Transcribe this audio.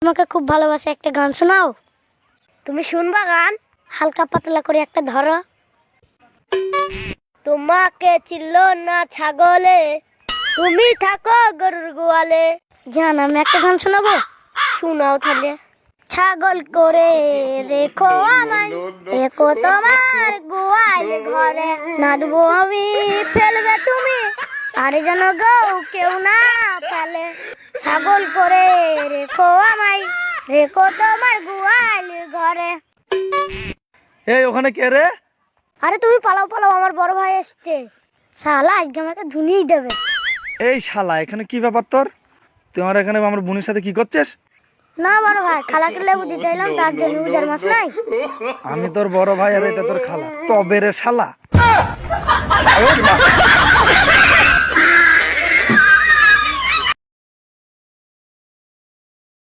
তোমাকে খুব ভালোবাসে, একটা গান শোনাও। তুমি শুনবা গান? হালকা পাতলা করে একটা ধরো। তোমাকে চিনল না ছাগলে, তুমি থাকো গরুর গোয়ালে। জান আমি একটা গান শোনাবো। শোনাও তাহলে। ছাগল করে রেখো আমায়, রেখো তোমার গোয়াল ঘরে, না দেবো আমি ফেলবে তুমি, আরে যেন গো কেউ না ফেলে। ছাগল করে রেখো আমায়, রেখো তোমার গোয়াল ঘরে। এই ওখানে কে রে? আরে তুমি পালাও পালাও, আমার বড় ভাই এসছে। শালা আজকে আমাকে ধুনিয়ে দেবে। এই শালা, এখানে কি ব্যাপার তোর? তুই আমার এখানে আমার বোনের সাথে কি করছিস? না বড় ভাই, খালাকে লেবু দিতে এলাম, তার জন্য উজার মাছ নাই। আমি তোর বড় ভাই আর এটা তোর খালা, তবে রে শালা।